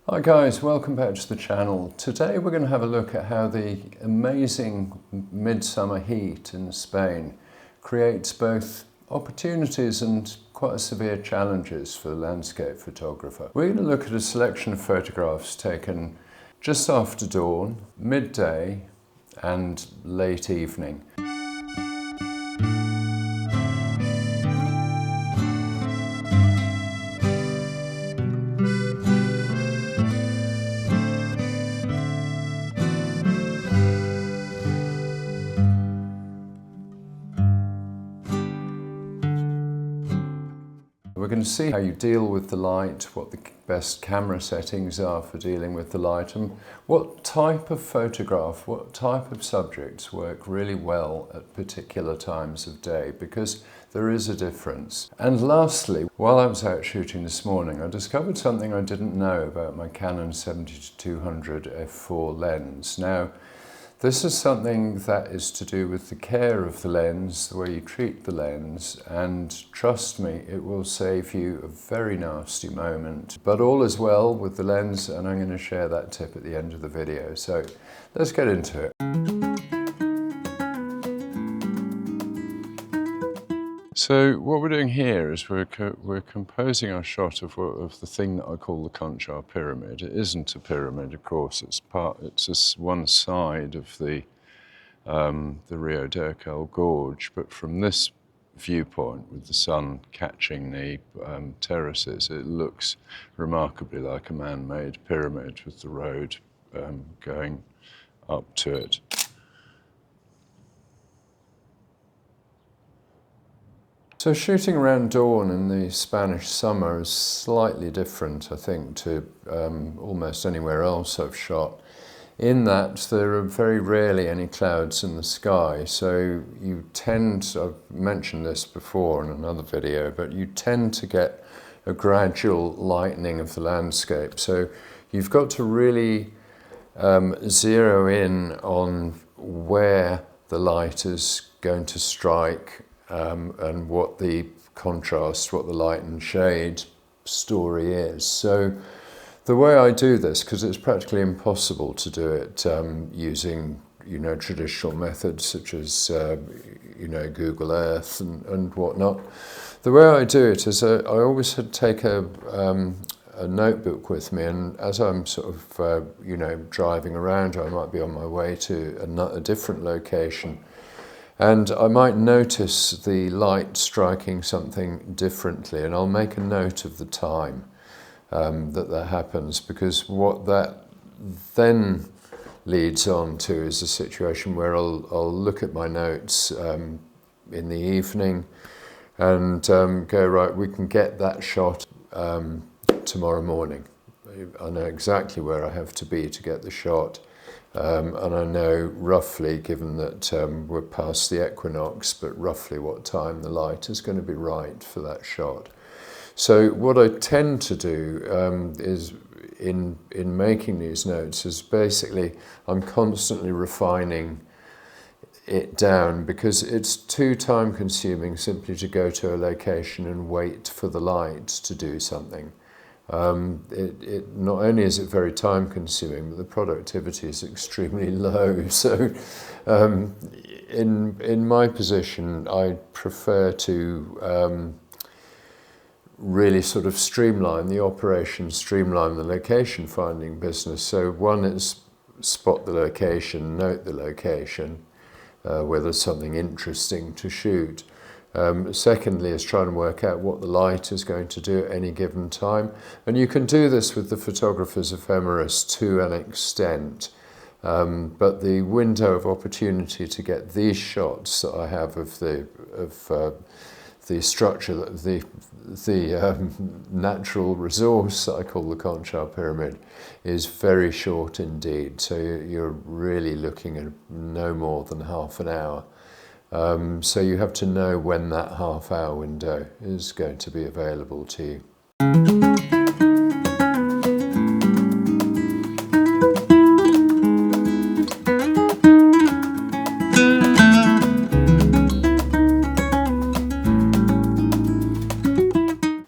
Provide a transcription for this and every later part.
Hi guys, welcome back to the channel. Today we're going to have a look at how the amazing midsummer heat in Spain creates both opportunities and quite severe challenges for the landscape photographer. We're going to look at a selection of photographs taken just after dawn, midday and late evening. We're going to see how you deal with the light, what the best camera settings are for dealing with the light, and what type of photograph, what type of subjects work really well at particular times of day, because there is a difference. And lastly, while I was out shooting this morning, I discovered something I didn't know about my Canon 70-200 f4 lens. Now, this is something that is to do with the care of the lens, the way you treat the lens, and trust me, it will save you a very nasty moment. But all is well with the lens, and I'm going to share that tip at the end of the video. So let's get into it. So what we're doing here is we're composing our shot of the thing that I call the conchar pyramid. It isn't a pyramid, of course. It's just one side of the Rio del Gorge. But from this viewpoint, with the sun catching the terraces, it looks remarkably like a man-made pyramid with the road going up to it. So shooting around dawn in the Spanish summer is slightly different, I think, to almost anywhere else I've shot, in that there are very rarely any clouds in the sky. So you tend, I've mentioned this before in another video, but you tend to get a gradual lightening of the landscape. So you've got to really zero in on where the light is going to strike, and what the contrast, what the light and shade story is. So the way I do this, because it's practically impossible to do it using traditional methods such as Google Earth and whatnot. The way I do it is I always take a notebook with me, and as I'm sort of driving around, I might be on my way to a different location, and I might notice the light striking something differently, and I'll make a note of the time that happens, because what that then leads on to is a situation where I'll look at my notes in the evening and go, right, we can get that shot tomorrow morning. I know exactly where I have to be to get the shot. And I know roughly, given that we're past the equinox, but roughly what time the light is going to be right for that shot. So what I tend to do is, in making these notes, is basically I'm constantly refining it down, because it's too time consuming simply to go to a location and wait for the light to do something. Not only is it very time consuming, but the productivity is extremely low. So in my position, I prefer to really sort of streamline the operation, streamline the location finding business. So one is spot the location, note the location, where there's something interesting to shoot. Secondly is trying to work out what the light is going to do at any given time. And you can do this with the photographer's ephemeris to an extent. But the window of opportunity to get these shots that I have of the structure, the natural resource that I call the conchar pyramid, is very short indeed. So you're really looking at no more than half an hour. So you have to know when that half-hour window is going to be available to you.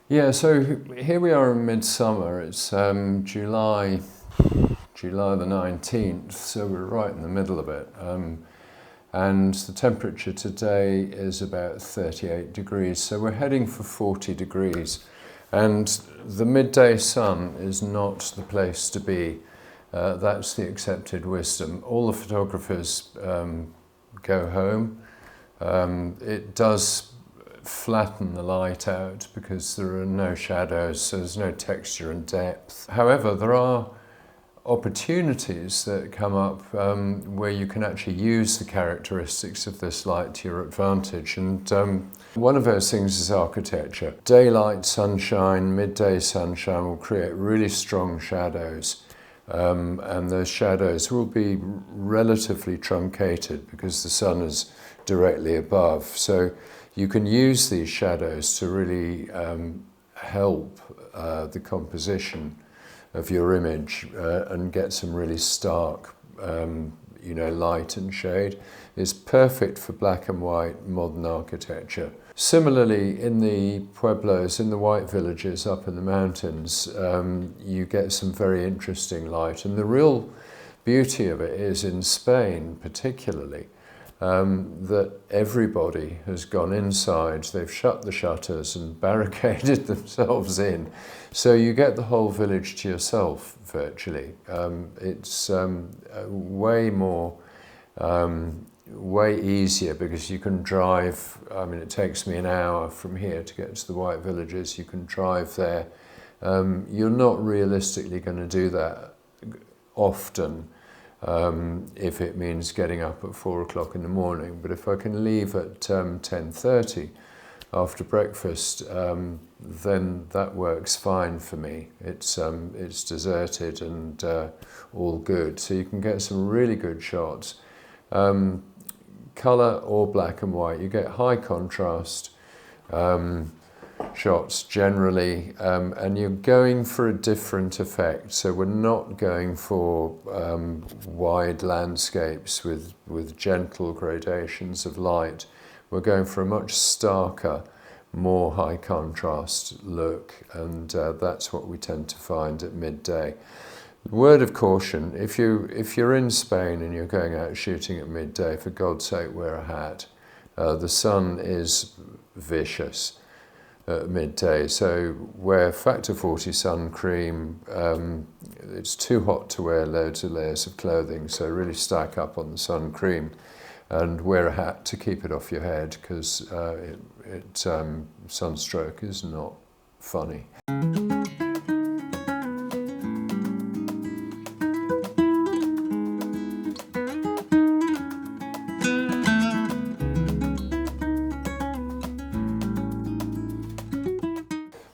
Yeah, so here we are in midsummer. It's July the 19th, so we're right in the middle of it. And the temperature today is about 38 degrees, so we're heading for 40 degrees. And the midday sun is not the place to be. That's the accepted wisdom. All the photographers go home. It does flatten the light out because there are no shadows, so there's no texture and depth. However, there are opportunities that come up where you can actually use the characteristics of this light to your advantage. And one of those things is architecture. Daylight sunshine, midday sunshine will create really strong shadows. And those shadows will be relatively truncated because the sun is directly above. So you can use these shadows to really help the composition of your image and get some really stark light and shade. It's perfect for black and white modern architecture. Similarly, in the pueblos, in the white villages up in the mountains, you get some very interesting light. And the real beauty of it is in Spain particularly, that everybody has gone inside, they've shut the shutters and barricaded themselves in. So you get the whole village to yourself virtually. It's way easier because you can drive. I mean, it takes me an hour from here to get to the white villages. You can drive there. You're not realistically going to do that often if it means getting up at 4 o'clock in the morning. But if I can leave at 10:30 after breakfast, then that works fine for me. It's deserted and all good. So you can get some really good shots. Colour or black and white. You get high contrast shots generally, and you're going for a different effect. So we're not going for wide landscapes with gentle gradations of light. We're going for a much starker, more high contrast look, and that's what we tend to find at midday. Word of caution, if you're in Spain and you're going out shooting at midday, for God's sake wear a hat. The sun is vicious at midday, so wear factor 40 sun cream. It's too hot to wear loads of layers of clothing, so really stack up on the sun cream and wear a hat to keep it off your head, because sunstroke is not funny.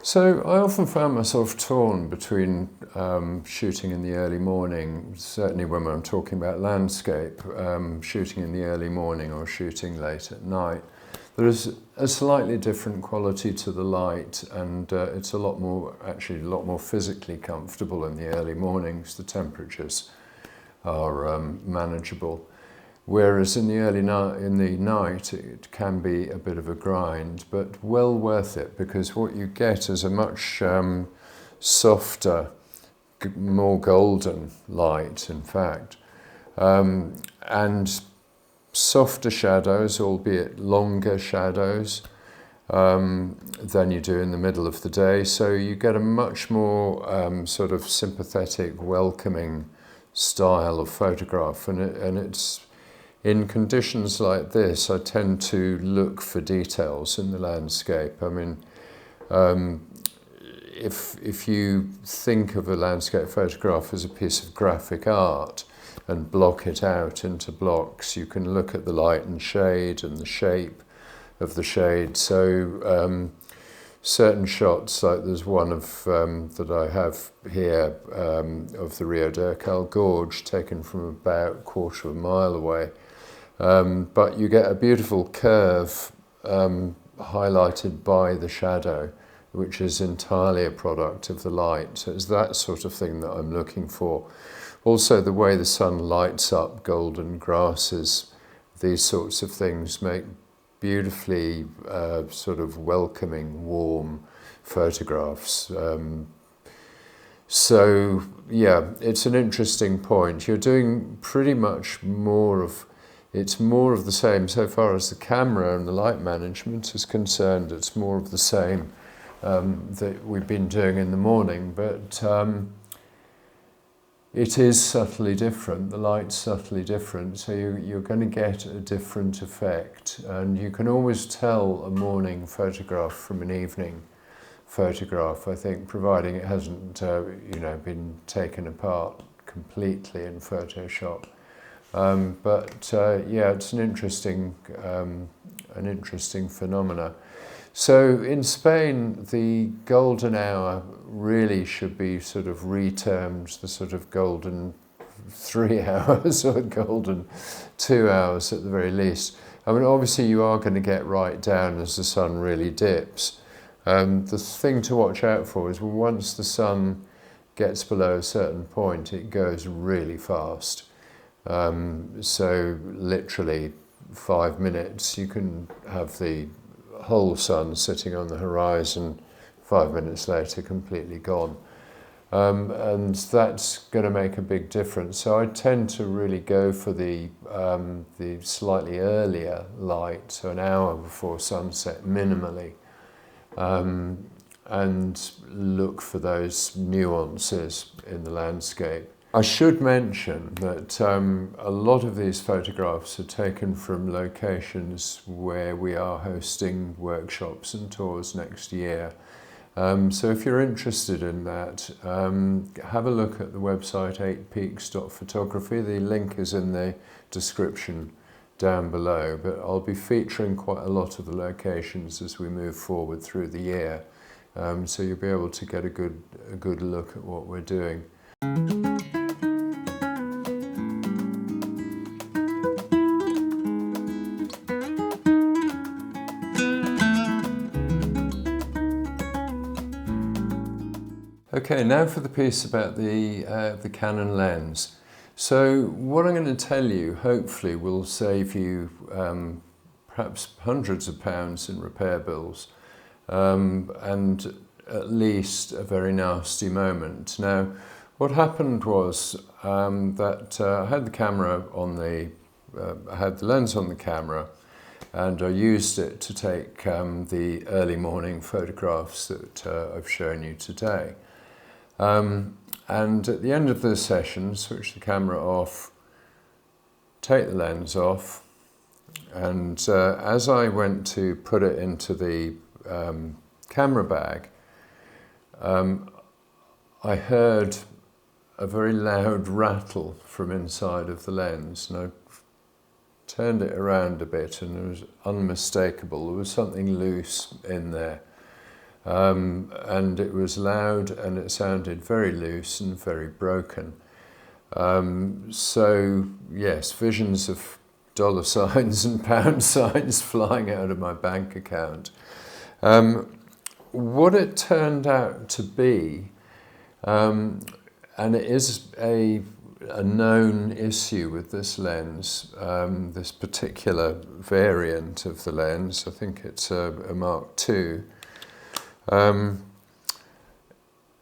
So I often found myself torn between shooting in the early morning, certainly when I'm talking about landscape, shooting in the early morning or shooting late at night. There is a slightly different quality to the light, and it's a lot more physically comfortable in the early mornings. The temperatures are manageable. Whereas in the night, it can be a bit of a grind, but well worth it, because what you get is a much softer, more golden light, in fact, and softer shadows, albeit longer shadows, than you do in the middle of the day. So you get a much more sort of sympathetic, welcoming style of photograph, and it's. In conditions like this, I tend to look for details in the landscape. I mean, if you think of a landscape photograph as a piece of graphic art and block it out into blocks, you can look at the light and shade and the shape of the shade. So certain shots, like there's one of that I have here of the Rio del Cal Gorge, taken from about a quarter of a mile away. But you get a beautiful curve highlighted by the shadow, which is entirely a product of the light. So it's that sort of thing that I'm looking for. Also, the way the sun lights up golden grasses, these sorts of things make beautifully sort of welcoming, warm photographs. So yeah, it's an interesting point. You're doing pretty much it's more of the same so far as the camera and the light management is concerned. It's more of the same that we've been doing in the morning, but it is subtly different. The light's subtly different, so you're going to get a different effect, and you can always tell a morning photograph from an evening photograph, I think, providing it hasn't been taken apart completely in Photoshop. Yeah, it's an interesting phenomena. So in Spain, the golden hour really should be sort of retermed the sort of golden 3 hours or golden 2 hours at the very least. I mean, obviously you are going to get right down as the sun really dips. The thing to watch out for is once the sun gets below a certain point, it goes really fast. So literally 5 minutes, you can have the whole sun sitting on the horizon, 5 minutes later completely gone. And that's going to make a big difference. So I tend to really go for the slightly earlier light, so an hour before sunset minimally, and look for those nuances in the landscape. I should mention that a lot of these photographs are taken from locations where we are hosting workshops and tours next year. So if you're interested in that, have a look at the website 8peaks.photography. The link is in the description down below, but I'll be featuring quite a lot of the locations as we move forward through the year. So you'll be able to get a good look at what we're doing. Okay, now for the piece about the Canon lens. So what I'm going to tell you hopefully will save you perhaps hundreds of pounds in repair bills, and at least a very nasty moment. Now, what happened was that I had the camera on I had the lens on the camera, and I used it to take the early morning photographs that I've shown you today. And at the end of the session, switch the camera off, take the lens off, and as I went to put it into the camera bag, I heard a very loud rattle from inside of the lens, and I turned it around a bit, and it was unmistakable. There was something loose in there. And it was loud, and it sounded very loose and very broken. So yes, visions of dollar signs and pound signs flying out of my bank account. What it turned out to be, and it is a known issue with this lens, this particular variant of the lens, I think it's a Mark II.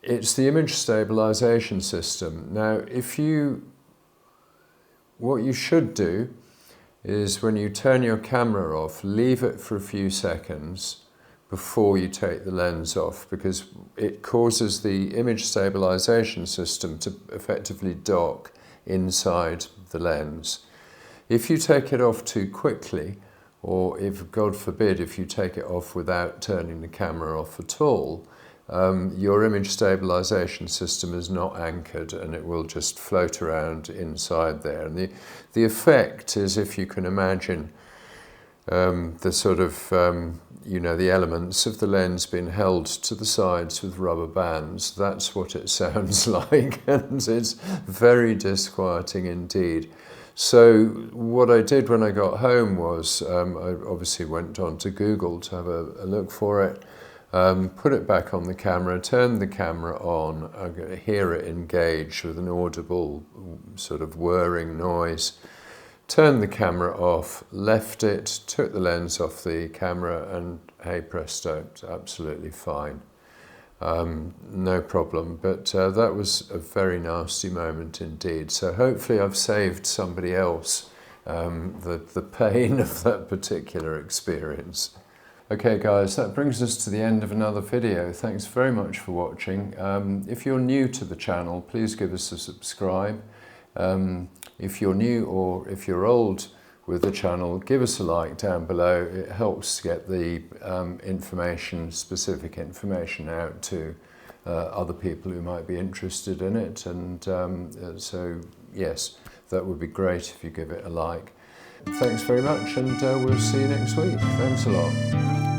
It's the image stabilization system. Now, what you should do is when you turn your camera off, leave it for a few seconds before you take the lens off, because it causes the image stabilization system to effectively dock inside the lens. If you take it off too quickly, or if, God forbid, if you take it off without turning the camera off at all, your image stabilization system is not anchored, and it will just float around inside there. And the effect is, if you can imagine the sort of, the elements of the lens being held to the sides with rubber bands, that's what it sounds like, and it's very disquieting indeed. So what I did when I got home was I obviously went on to Google to have a look for it, put it back on the camera, turned the camera on, I could hear it engage with an audible sort of whirring noise, turned the camera off, left it, took the lens off the camera, and hey presto, it's absolutely fine. no problem. But that was a very nasty moment indeed. So hopefully I've saved somebody else the pain of that particular experience. Okay guys, that brings us to the end of another video. Thanks very much for watching. If you're new to the channel, please give us a subscribe. If you're new or if you're old with the channel, give us a like down below. It helps to get the specific information out to other people who might be interested in it. And so yes, that would be great if you give it a like. Thanks very much, and we'll see you next week. Thanks a lot.